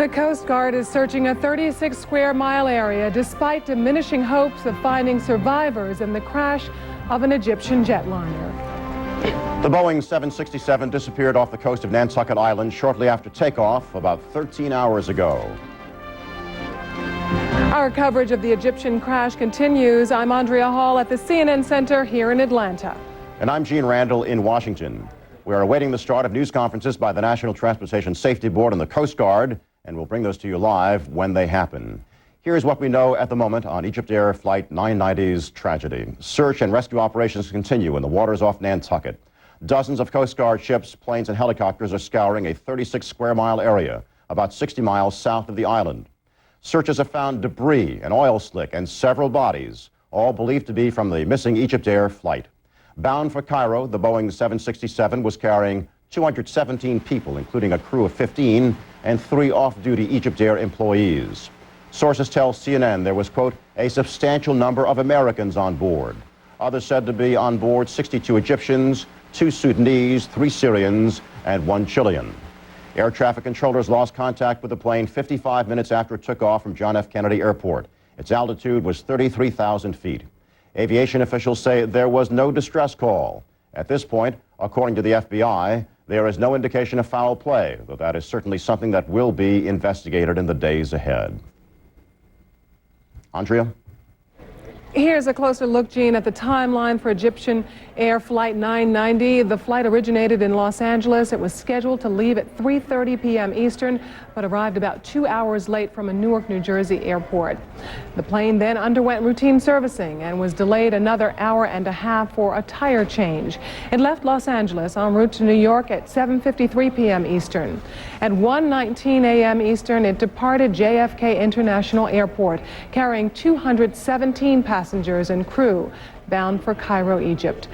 The Coast Guard is searching a 36-square-mile area despite diminishing hopes of finding survivors in the crash of an Egyptian jetliner. The Boeing 767 disappeared off the coast of Nantucket Island shortly after takeoff about 13 hours ago. Our coverage of the Egyptian crash continues. I'm Andrea Hall at the CNN Center here in Atlanta. And I'm Gene Randall in Washington. We are awaiting the start of news conferences by the National Transportation Safety Board and the Coast Guard, and we'll bring those to you live when they happen. Here's what we know at the moment on EgyptAir Flight 990's tragedy. Search and rescue operations continue in the waters off Nantucket. Dozens of Coast Guard ships, planes, and helicopters are scouring a 36-square-mile area about 60 miles south of the island. Searchers have found debris, an oil slick, and several bodies, all believed to be from the missing EgyptAir flight. Bound for Cairo, the Boeing 767 was carrying 217 people, including a crew of 15 and 3 off-duty EgyptAir employees. Sources tell CNN there was, quote, a substantial number of Americans on board. Others said to be on board 62 Egyptians, 2 Sudanese, 3 Syrians, and 1 Chilean. Air traffic controllers lost contact with the plane 55 minutes after it took off from John F. Kennedy Airport. Its altitude was 33,000 feet. Aviation officials say there was no distress call. At this point, according to the FBI, there is no indication of foul play, though that is certainly something that will be investigated in the days ahead. Andrea? Here's a closer look, Gene, at the timeline for Egyptian Air Flight 990. The flight originated in Los Angeles. It was scheduled to leave at 3:30 p.m. Eastern, but arrived about 2 hours late from a Newark, New Jersey airport. The plane then underwent routine servicing and was delayed another hour and a half for a tire change. It left Los Angeles en route to New York at 7:53 p.m. Eastern. At 1:19 a.m. Eastern, it departed JFK International Airport, carrying 217 passengers and crew bound for Cairo, Egypt.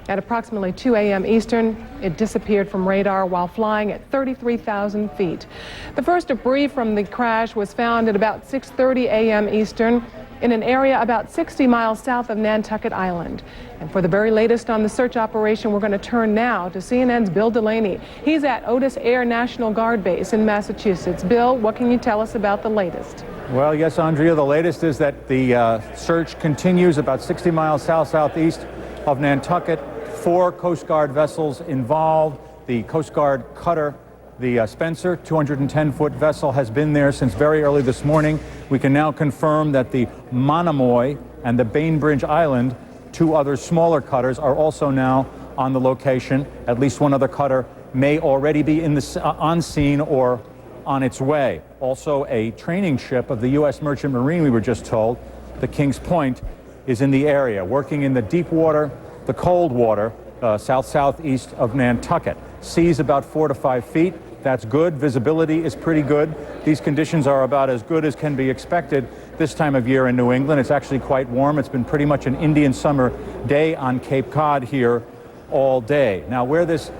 At approximately 2 a.m. Eastern, it disappeared from radar while flying at 33,000 feet. The first debris from the crash was found at about 6:30 a.m. Eastern in an area about 60 miles south of Nantucket Island. And for the very latest on the search operation, we're going to turn now to CNN's Bill Delaney. He's at Otis Air National Guard Base in Massachusetts. Bill, what can you tell us about the latest? Well, yes, Andrea, the latest is that the search continues about 60 miles south-southeast of Nantucket. 4 Coast Guard vessels involved. The Coast Guard cutter, the Spencer, 210-foot vessel, has been there since very early this morning. We can now confirm that the Monomoy and the Bainbridge Island, 2 other smaller cutters, are also now on the location. At least 1 other cutter may already be on scene or on its way. Also, a training ship of the U.S. Merchant Marine, we were just told, the Kings Point, is in the area, working in the deep water, the cold water, south-southeast of Nantucket. Seas about 4 to 5 feet. That's good. Visibility is pretty good. These conditions are about as good as can be expected this time of year in New England. It's actually quite warm. It's been pretty much an Indian summer day on Cape Cod here all day. Now, where this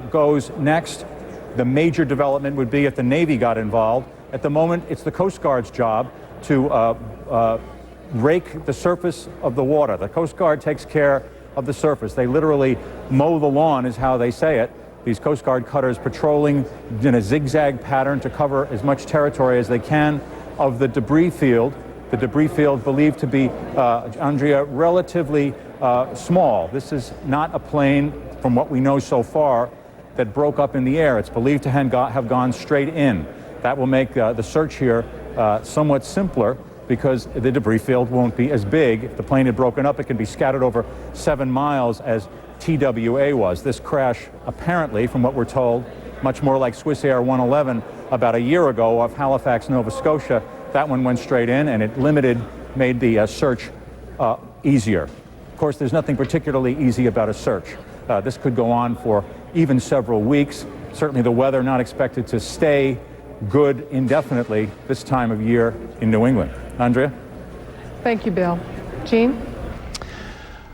goes next, the major development would be if the Navy got involved. At the moment, it's the Coast Guard's job to rake the surface of the water. The Coast Guard takes care of the surface. They literally mow the lawn, is how they say it. These Coast Guard cutters patrolling in a zigzag pattern to cover as much territory as they can of the debris field. The debris field believed to be, Andrea, relatively small. This is not a plane, from what we know so far, that broke up in the air. It's believed to have gone straight in. That will make the search here somewhat simpler, because the debris field won't be as big. If the plane had broken up, it can be scattered over 7 miles as TWA was. This crash, apparently, from what we're told, much more like Swiss Air 111 about a year ago off Halifax, Nova Scotia. That one went straight in, and it made the search easier. Of course, there's nothing particularly easy about a search. This could go on for even several weeks. Certainly the weather not expected to stay good indefinitely this time of year in New England. Andrea? Thank you, Bill. Gene?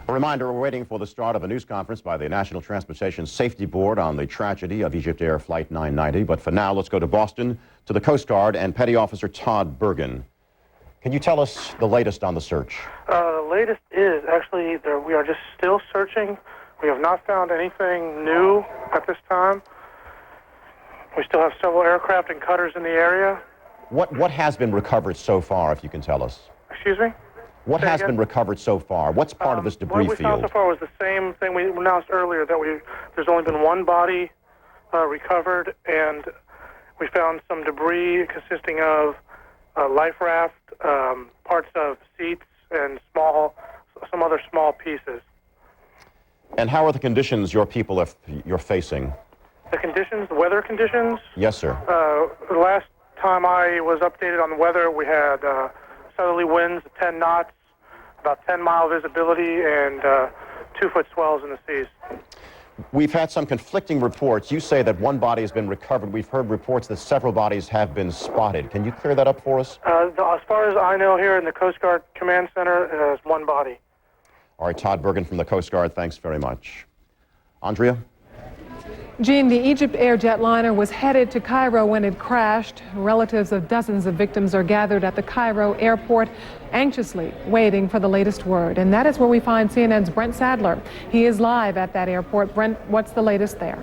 A reminder, we're waiting for the start of a news conference by the National Transportation Safety Board on the tragedy of EgyptAir Flight 990. But for now, let's go to Boston, to the Coast Guard and Petty Officer Todd Bergen. Can you tell us the latest on the search? The latest is actually we are just still searching. We have not found anything new at this time. We still have several aircraft and cutters in the area. What has been recovered so far, if you can tell us? Excuse me? What has been recovered so far? What's part of this debris field? What we found so far was the same thing we announced earlier, that there's only been one body recovered, and we found some debris consisting of life raft, parts of seats, and some other small pieces. And how are the conditions your people you're facing? The conditions, the weather conditions? Yes, sir. The last time I was updated on the weather, we had southerly winds of 10 knots, about 10-mile visibility, and 2-foot swells in the seas. We've had some conflicting reports. You say that one body has been recovered. We've heard reports that several bodies have been spotted. Can you clear that up for us? As far as I know, here in the Coast Guard Command Center, there's one body. All right, Todd Bergen from the Coast Guard, thanks very much. Andrea? Gene, the EgyptAir jetliner was headed to Cairo when it crashed. Relatives of dozens of victims are gathered at the Cairo airport, anxiously waiting for the latest word. And that is where we find CNN's Brent Sadler. He is live at that airport. Brent, what's the latest there?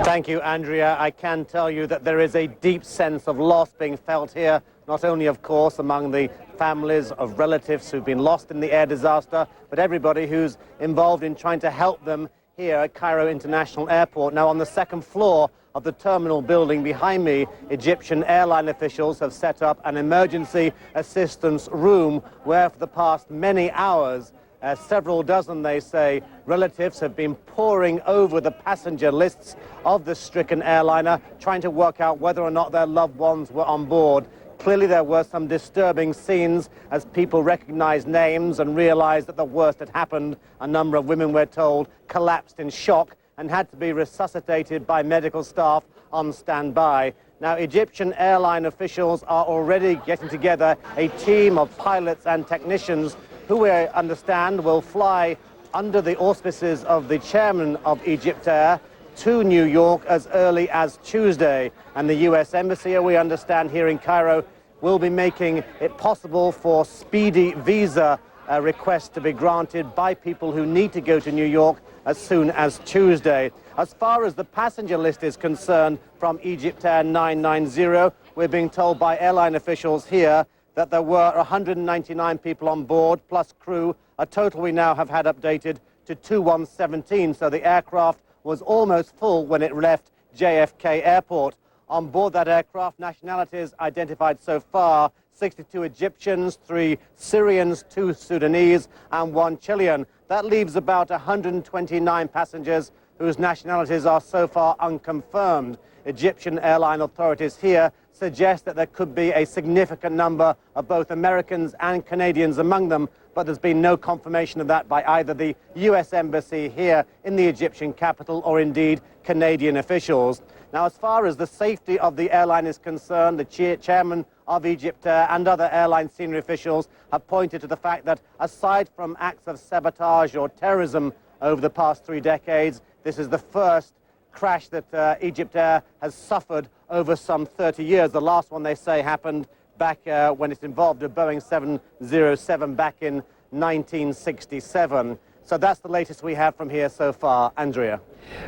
Thank you, Andrea. I can tell you that there is a deep sense of loss being felt here, not only, of course, among the families of relatives who've been lost in the air disaster, but everybody who's involved in trying to help them here at Cairo International Airport. Now, on the second floor of the terminal building behind me, Egyptian airline officials have set up an emergency assistance room where for the past many hours, several dozen, they say, relatives have been poring over the passenger lists of the stricken airliner, trying to work out whether or not their loved ones were on board. Clearly, there were some disturbing scenes as people recognized names and realized that the worst had happened. A number of women, we're told, collapsed in shock and had to be resuscitated by medical staff on standby. Now, Egyptian airline officials are already getting together a team of pilots and technicians who we understand will fly under the auspices of the chairman of EgyptAir to New York as early as Tuesday. And the U.S. Embassy, we understand, here in Cairo, will be making it possible for speedy visa requests to be granted by people who need to go to New York as soon as Tuesday. As far as the passenger list is concerned from EgyptAir 990, we're being told by airline officials here that there were 199 people on board, plus crew, a total we now have had updated to 2117. So the aircraft was almost full when it left JFK Airport. On board that aircraft, nationalities identified so far: 62 Egyptians, 3 Syrians, 2 Sudanese, and 1 Chilean. That leaves about 129 passengers whose nationalities are so far unconfirmed. Egyptian airline authorities here suggest that there could be a significant number of both Americans and Canadians among them, but there's been no confirmation of that by either the U.S. Embassy here in the Egyptian capital or indeed Canadian officials. Now, as far as the safety of the airline is concerned, the chairman of EgyptAir and other airline senior officials have pointed to the fact that aside from acts of sabotage or terrorism over the past 3 decades, this is the first crash that EgyptAir has suffered over some 30 years. The last one, they say, happened back when it involved a Boeing 707 back in 1967. So that's the latest we have from here so far. Andrea.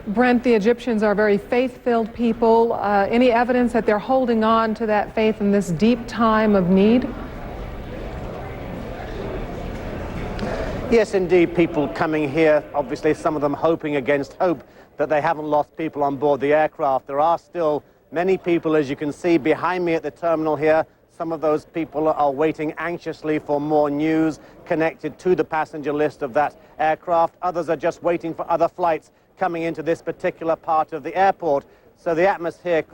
Brent, the Egyptians are very faith-filled people. Any evidence that they're holding on to that faith in this deep time of need? Yes, indeed, people coming here, obviously some of them hoping against hope that they haven't lost people on board the aircraft. There are still many people, as you can see behind me at the terminal here. Some of those people are waiting anxiously for more news connected to the passenger list of that aircraft. Others are just waiting for other flights coming into this particular part of the airport. So the atmosphere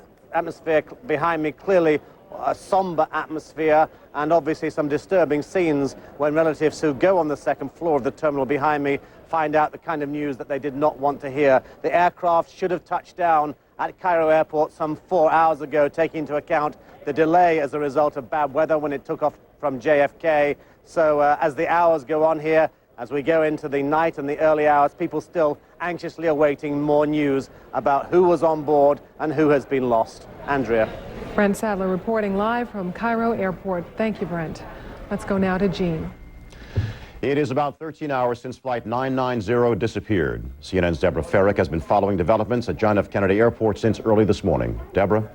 behind me, clearly a somber atmosphere, and obviously some disturbing scenes when relatives who go on the second floor of the terminal behind me find out the kind of news that they did not want to hear. The aircraft should have touched down at Cairo Airport some 4 hours ago, taking into account the delay as a result of bad weather when it took off from JFK. So as the hours go on here, as we go into the night and the early hours, people still anxiously awaiting more news about who was on board and who has been lost. Andrea. Brent Sadler reporting live from Cairo Airport. Thank you, Brent. Let's go now to Gene. It is about 13 hours since Flight 990 disappeared. CNN's Deborah Farrick has been following developments at John F. Kennedy Airport since early this morning. Deborah?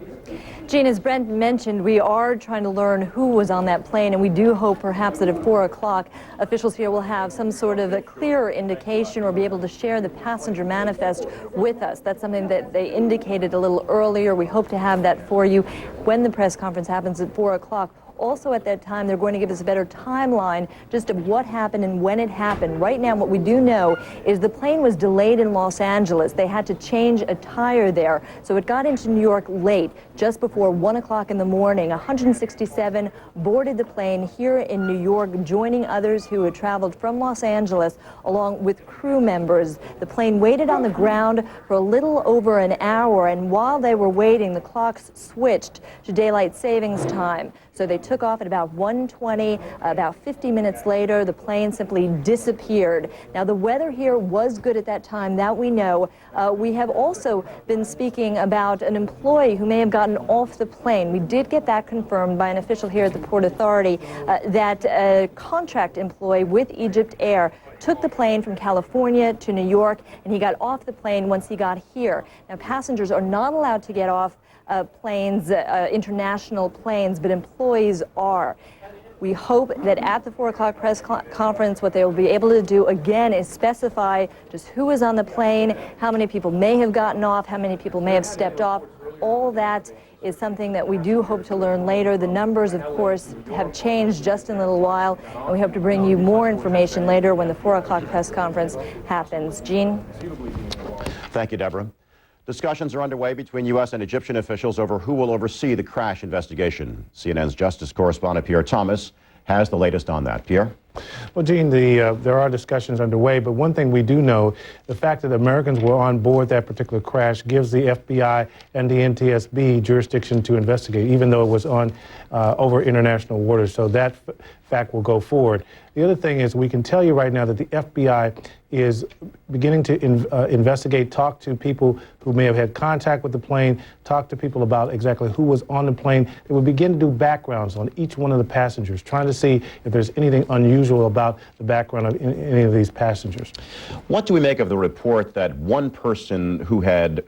Gene, as Brent mentioned, we are trying to learn who was on that plane, and we do hope perhaps that at 4 o'clock, officials here will have some sort of a clearer indication or be able to share the passenger manifest with us. That's something that they indicated a little earlier. We hope to have that for you when the press conference happens at 4 o'clock. Also at that time, they're going to give us a better timeline just of what happened and when it happened. Right now, what we do know is the plane was delayed in Los Angeles. They had to change a tire there. So it got into New York late, just before 1 o'clock in the morning. 167 boarded the plane here in New York, joining others who had traveled from Los Angeles along with crew members. The plane waited on the ground for a little over an hour, and while they were waiting, the clocks switched to daylight savings time. So they took off at about 1:20. About 50 minutes later, the plane simply disappeared. Now, the weather here was good at that time, that we know. We have also been speaking about an employee who may have gotten off the plane. We did get that confirmed by an official here at the Port Authority, that a contract employee with EgyptAir took the plane from California to New York, and he got off the plane once he got here. Now, passengers are not allowed to get off planes, international planes, but employees are. We hope that at the 4 o'clock press conference, what they will be able to do again is specify just who is on the plane, how many people may have gotten off, how many people may have stepped off. All that is something that we do hope to learn later. The numbers, of course, have changed just in a little while, and we hope to bring you more information later when the 4 o'clock press conference happens. Gene? Thank you, Deborah. Discussions are underway between U.S. and Egyptian officials over who will oversee the crash investigation. CNN's Justice correspondent Pierre Thomas has the latest on that. Pierre? Well, Gene, there are discussions underway, but one thing we do know, the fact that Americans were on board that particular crash gives the FBI and the NTSB jurisdiction to investigate, even though it was on over international waters. So that fact will go forward. The other thing is we can tell you right now that the FBI is beginning to investigate, talk to people who may have had contact with the plane, talk to people about exactly who was on the plane. They will begin to do backgrounds on each one of the passengers, trying to see if there's anything unusual about the background of any of these passengers. What do we make of the report that one person who had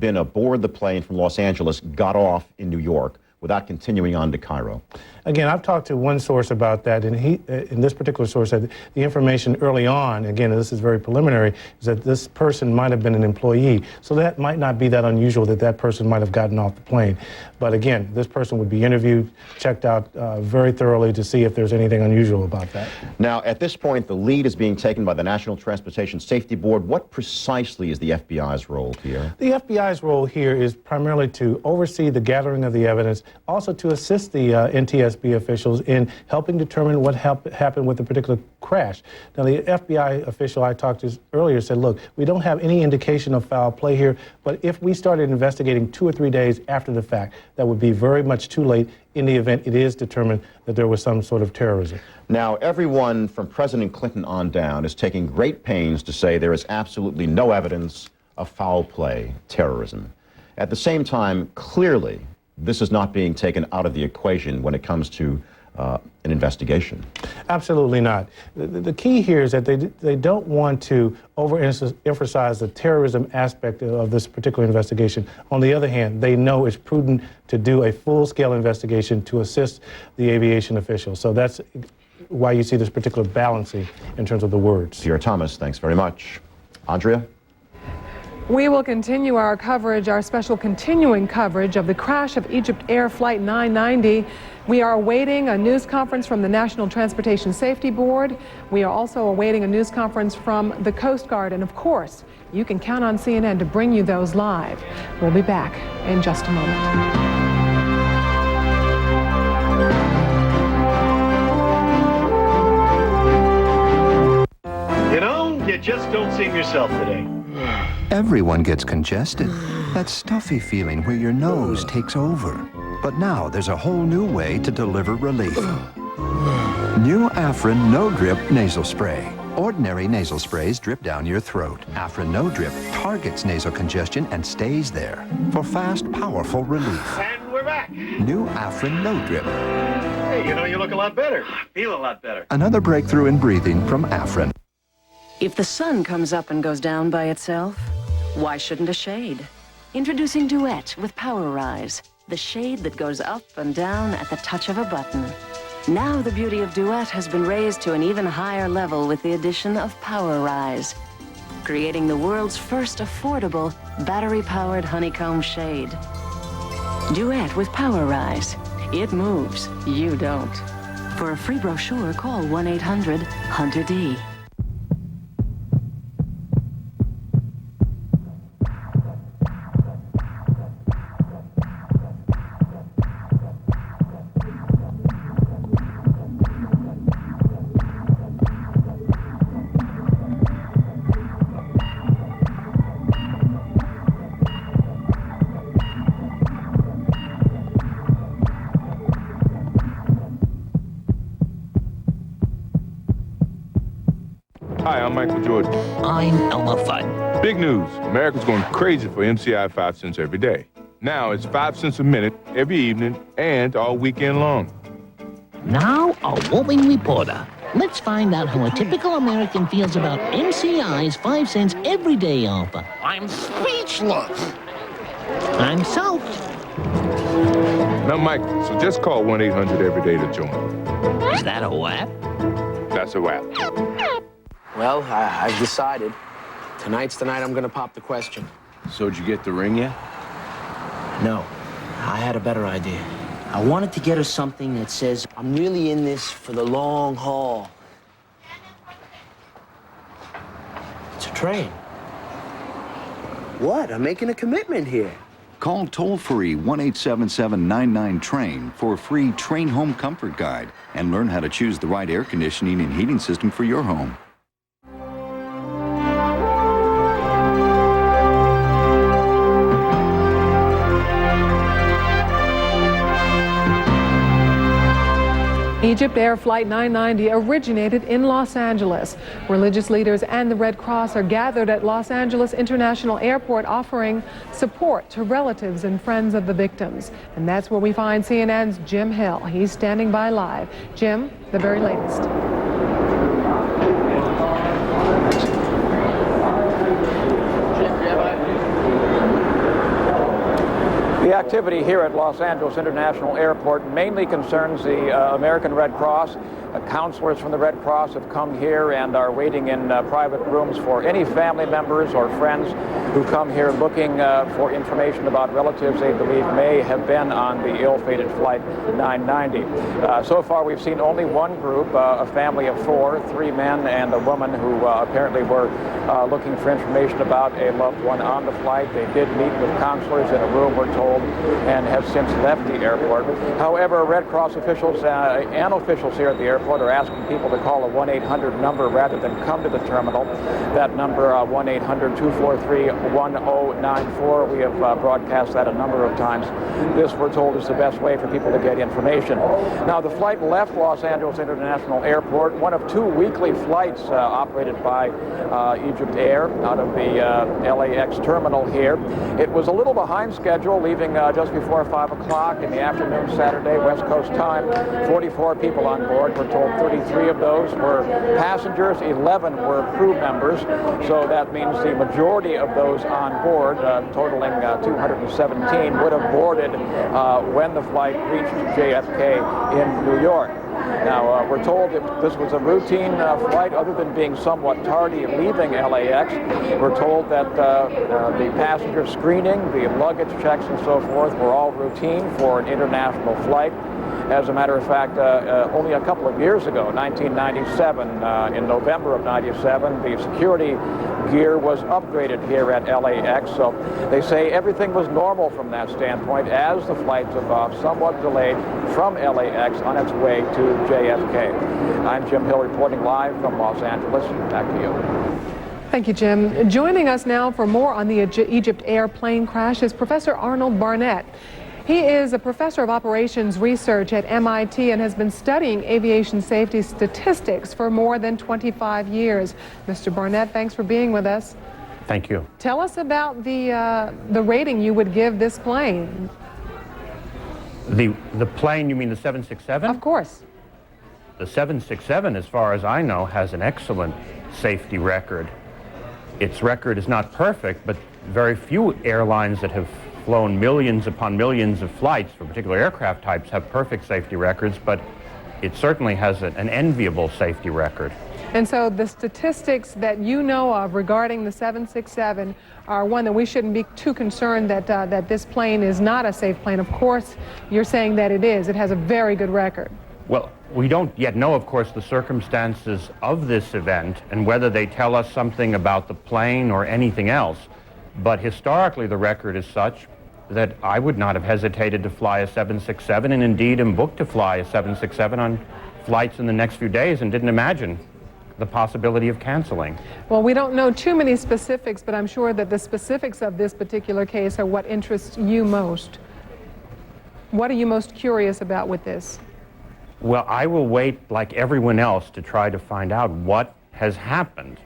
been aboard the plane from Los Angeles got off in New York without continuing on to Cairo? Again, I've talked to one source about that, and in this particular source, said the information early on, again, this is very preliminary, is that this person might have been an employee. So that might not be that unusual that that person might have gotten off the plane. But again, this person would be interviewed, checked out very thoroughly to see if there's anything unusual about that. Now, at this point, the lead is being taken by the National Transportation Safety Board. What precisely is the FBI's role here? The FBI's role here is primarily to oversee the gathering of the evidence, also to assist the NTSB officials in helping determine what happened with the particular crash. Now, the FBI official I talked to earlier said, look, we don't have any indication of foul play here, but if we started investigating 2 or 3 days after the fact, that would be very much too late in the event it is determined that there was some sort of terrorism. Now, everyone from President Clinton on down is taking great pains to say there is absolutely no evidence of foul play, terrorism. At the same time, clearly, this is not being taken out of the equation when it comes to an investigation. Absolutely not. The key here is that they don't want to overemphasize the terrorism aspect of this particular investigation. On the other hand, they know it's prudent to do a full-scale investigation to assist the aviation officials. So that's why you see this particular balancing in terms of the words. Pierre Thomas, thanks very much. Andrea? We will continue our coverage, our special continuing coverage of the crash of EgyptAir Flight 990. We are awaiting a news conference from the National Transportation Safety Board. We are also awaiting a news conference from the Coast Guard. And of course, you can count on CNN to bring you those live. We'll be back in just a moment. You know, you just don't seem yourself today. Everyone gets congested. That stuffy feeling where your nose takes over. But now there's a whole new way to deliver relief. New Afrin No Drip Nasal Spray. Ordinary nasal sprays drip down your throat. Afrin No Drip targets nasal congestion and stays there for fast, powerful relief. And we're back. New Afrin No Drip. Hey, Hey, you know, you look a lot better. I feel a lot better. Another breakthrough in breathing from Afrin. If the sun comes up and goes down by itself, why shouldn't a shade? Introducing Duet with PowerRise, the shade that goes up and down at the touch of a button. Now the beauty of Duet has been raised to an even higher level with the addition of PowerRise, creating the world's first affordable battery-powered honeycomb shade. Duet with PowerRise. It moves, you don't. For a free brochure, call 1-800-HUNTER-D. Hi, I'm Michael Jordan. I'm Elmer Fudd. Big news. America's going crazy for MCI 5 cents every day. Now it's 5 cents a minute every evening and all weekend long. Now, a roving reporter. Let's find out how a typical American feels about MCI's 5 cents every day offer. I'm speechless. I'm soaked. Now, Michael, so just call 1-800 every day to join. Is that a wrap? That's a wrap. Well, I've decided. Tonight's the night I'm gonna pop the question. So did you get the ring yet? No, I had a better idea. I wanted to get her something that says, I'm really in this for the long haul. It's a train. What? I'm making a commitment here. Call toll-free 1-877-99-TRAIN for a free train home comfort guide and learn how to choose the right air conditioning and heating system for your home. EgyptAir Flight 990 originated in Los Angeles. Religious leaders and the Red Cross are gathered at Los Angeles International Airport offering support to relatives and friends of the victims. And that's where we find CNN's Jim Hill. He's standing by live. Jim, the very latest. The activity here at Los Angeles International Airport mainly concerns the American Red Cross. Counselors from the Red Cross have come here and are waiting in private rooms for any family members or friends who come here looking for information about relatives they believe may have been on the ill-fated Flight 990. So far we've seen only one group, a family of four, 3 men and a woman who apparently were looking for information about a loved one on the flight. They did meet with counselors in a room, we're told, and have since left the airport. However, Red Cross officials and officials here at the airport are asking people to call a 1-800 number rather than come to the terminal. That number, 1-800-243-1094. We have broadcast that a number of times. This, we're told, is the best way for people to get information. Now, the flight left Los Angeles International Airport, one of 2 weekly flights operated by EgyptAir out of the LAX terminal here. It was a little behind schedule, leaving just before 5 o'clock in the afternoon Saturday, West Coast time. 44 people on board. We're told 33 of those were passengers, 11 were crew members. So that means the majority of those on board, totaling 217, would have boarded when the flight reached JFK in New York. Now, we're told that this was a routine flight, other than being somewhat tardy leaving LAX. We're told that the passenger screening, the luggage checks and so forth were all routine for an international flight. As a matter of fact, only a couple of years ago, 1997, in November of 97, the security gear was upgraded here at LAX. So they say everything was normal from that standpoint as the flight took off, somewhat delayed from LAX on its way to JFK. I'm Jim Hill reporting live from Los Angeles. Back to you. Thank you, Jim. Joining us now for more on the EgyptAir plane crash is Professor Arnold Barnett. He is a professor of operations research at MIT and has been studying aviation safety statistics for more than 25 years. Mr. Barnett, thanks for being with us. Thank you. Tell us about the rating you would give this plane. The plane, you mean the 767? Of course. The 767, as far as I know, has an excellent safety record. Its record is not perfect, but very few airlines that have flown millions upon millions of flights for particular aircraft types have perfect safety records, but it certainly has an enviable safety record. And so the statistics that you know of regarding the 767 are one that we shouldn't be too concerned that this plane is not a safe plane. Of course, you're saying that it is. It has a very good record. Well, we don't yet know, of course, the circumstances of this event and whether they tell us something about the plane or anything else. But historically, the record is such that I would not have hesitated to fly a 767, and indeed am booked to fly a 767 on flights in the next few days and didn't imagine the possibility of canceling. Well, we don't know too many specifics, but I'm sure that the specifics of this particular case are what interests you most. What are you most curious about with this? Well, I will wait, like everyone else, to try to find out what has happened.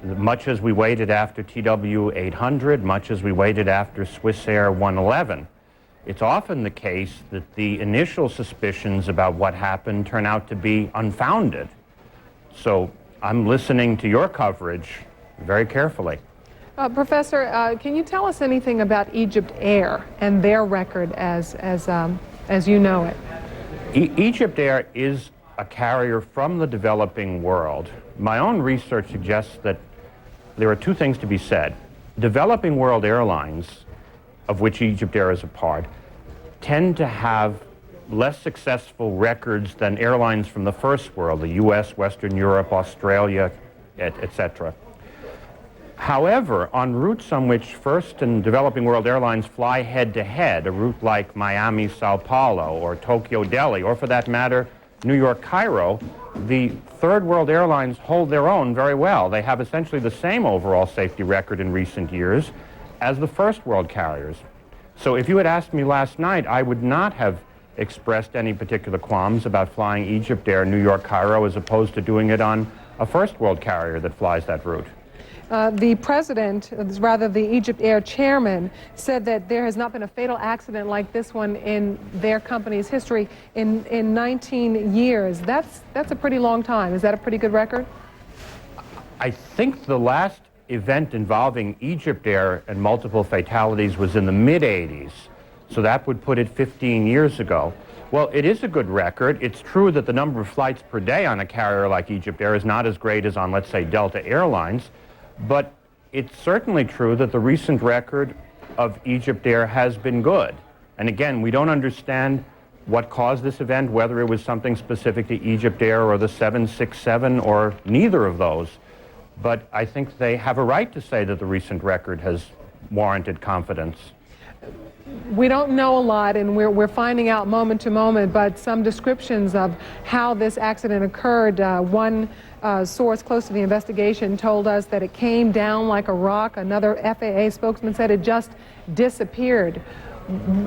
Much as we waited after TW-800, much as we waited after Swissair 111, it's often the case that the initial suspicions about what happened turn out to be unfounded. So I'm listening to your coverage very carefully. Professor, can you tell us anything about EgyptAir and their record as you know it? EgyptAir is a carrier from the developing world. My own research suggests that there are two things to be said. Developing world airlines, of which EgyptAir is a part, tend to have less successful records than airlines from the first world, the US, Western Europe, Australia, etc. However, on routes on which first and developing world airlines fly head-to-head, a route like Miami-Sao Paulo or Tokyo-Delhi, or for that matter, New York-Cairo, the third world airlines hold their own very well. They have essentially the same overall safety record in recent years as the first world carriers. So if you had asked me last night, I would not have expressed any particular qualms about flying EgyptAir New York-Cairo as opposed to doing it on a first world carrier that flies that route. The president, rather the EgyptAir chairman, said that there has not been a fatal accident like this one in their company's history in 19 years. That's a pretty long time. Is that a pretty good record? I think the last event involving EgyptAir and multiple fatalities was in the mid-'80s. So that would put it 15 years ago. Well, it is a good record. It's true that the number of flights per day on a carrier like EgyptAir is not as great as on, let's say, Delta Airlines. But it's certainly true that the recent record of EgyptAir has been good. And again, we don't understand what caused this event, whether it was something specific to EgyptAir or the 767 or neither of those. But I think they have a right to say that the recent record has warranted confidence. We don't know a lot, and we're finding out moment to moment, but some descriptions of how this accident occurred. One source close to the investigation told us that it came down like a rock. Another FAA spokesman said it just disappeared.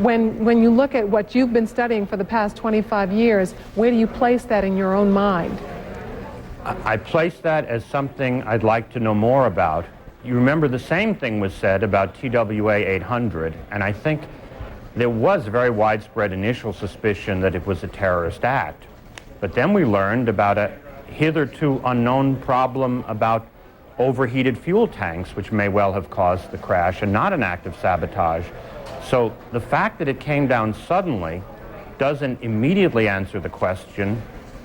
When you look at what you've been studying for the past 25 years, where do you place that in your own mind? I place that as something I'd like to know more about. You remember the same thing was said about TWA 800, and I think there was very widespread initial suspicion that it was a terrorist act. But then we learned about a hitherto unknown problem about overheated fuel tanks, which may well have caused the crash and not an act of sabotage. So the fact that it came down suddenly doesn't immediately answer the question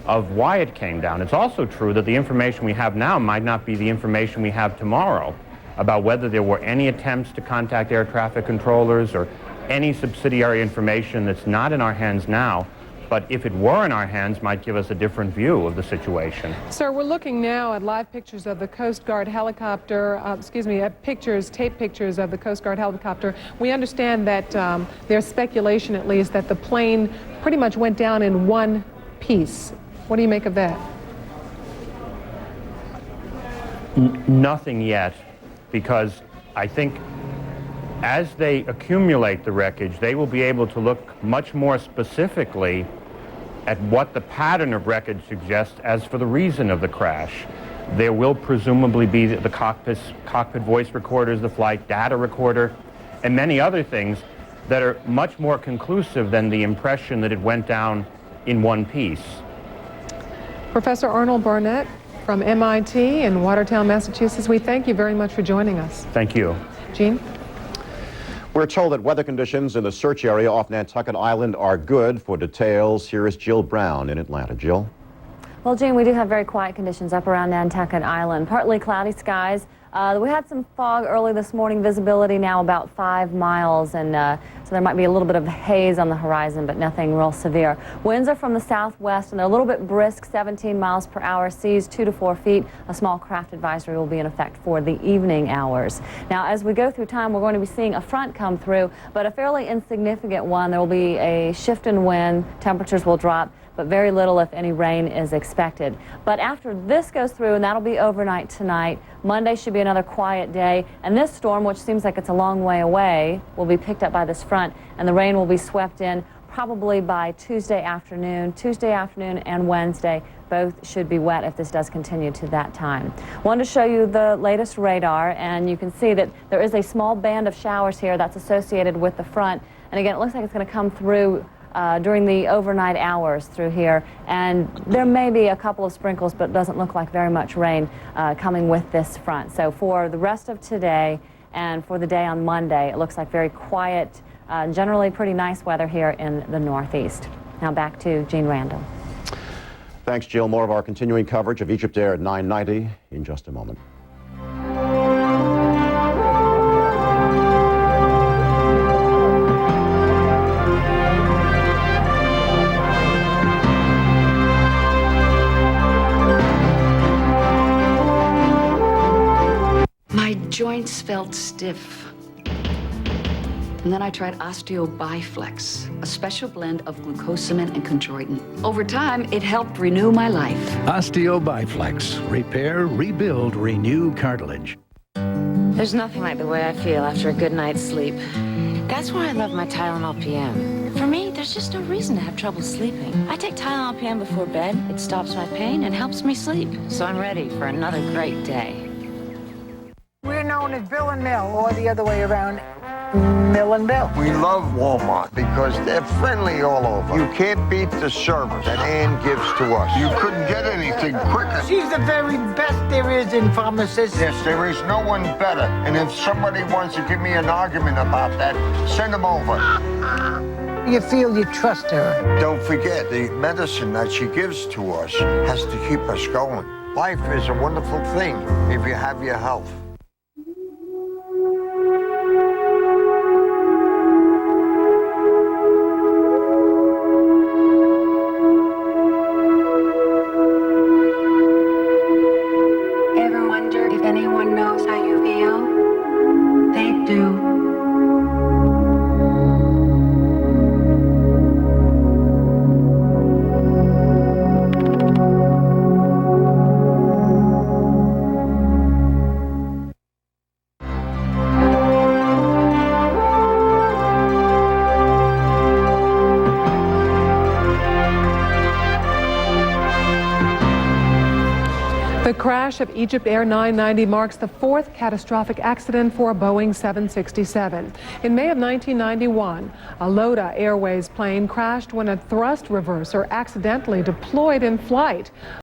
of why it came down. It's also true that the information we have now might not be the information we have tomorrow about whether there were any attempts to contact air traffic controllers or any subsidiary information that's not in our hands now, but if it were in our hands, might give us a different view of the situation. Sir, we're looking now at live pictures of the Coast Guard helicopter, tape pictures of the Coast Guard helicopter. We understand that there's speculation, at least, that the plane pretty much went down in one piece. What do you make of that? Nothing yet, because I think as they accumulate the wreckage, they will be able to look much more specifically at what the pattern of wreckage suggests as for the reason of the crash. There will presumably be the cockpit voice recorders, the flight data recorder, and many other things that are much more conclusive than the impression that it went down in one piece. Professor Arnold Barnett from MIT in Watertown, Massachusetts, we thank you very much for joining us. Thank you. Gene? We're told that weather conditions in the search area off Nantucket Island are good. For details, here is Jill Brown in Atlanta. Jill? Well, Gene, we do have very quiet conditions up around Nantucket Island. Partly cloudy skies. We had some fog early this morning, visibility now about 5 miles, and so there might be a little bit of haze on the horizon, but nothing real severe. Winds are from the southwest, and they're a little bit brisk, 17 miles per hour, seas 2 to 4 feet. A small craft advisory will be in effect for the evening hours. Now, as we go through time, we're going to be seeing a front come through, but a fairly insignificant one. There will be a shift in wind, temperatures will drop, but very little, if any, rain is expected. But after this goes through, and that'll be overnight tonight, Monday should be another quiet day, and this storm, which seems like it's a long way away, will be picked up by this front, and the rain will be swept in probably by Tuesday afternoon. Tuesday afternoon and Wednesday both should be wet if this does continue to that time. Wanted to show you the latest radar, and you can see that there is a small band of showers here that's associated with the front, and again, it looks like it's going to come through during the overnight hours through here, and there may be a couple of sprinkles, but it doesn't look like very much rain coming with this front. So for the rest of today and for the day on Monday, it looks like very quiet, generally pretty nice weather here in the Northeast. Now back to Gene Randall. Thanks, Jill. More of our continuing coverage of EgyptAir at 9:90 in just a moment. My joints felt stiff. And then I tried Osteo-Biflex, a special blend of glucosamine and chondroitin. Over time, it helped renew my life. Osteo-Biflex. Repair, rebuild, renew cartilage. There's nothing like the way I feel after a good night's sleep. That's why I love my Tylenol PM. For me, there's just no reason to have trouble sleeping. I take Tylenol PM before bed. It stops my pain and helps me sleep. So I'm ready for another great day. We're known as Bill and Mel, or the other way around, Mill and Bill. We love Walmart because they're friendly all over. You can't beat the service that Ann gives to us. You couldn't get anything quicker. She's the very best there is in pharmacists. Yes, there is no one better. And if somebody wants to give me an argument about that, send them over. You feel you trust her. Don't forget, the medicine that she gives to us has to keep us going. Life is a wonderful thing if you have your health. Ever wonder if anyone knows how you feel? They do. The crash of EgyptAir 990 marks the fourth catastrophic accident for a Boeing 767. In May of 1991, a LOTA Airways plane crashed when a thrust reverser accidentally deployed in flight.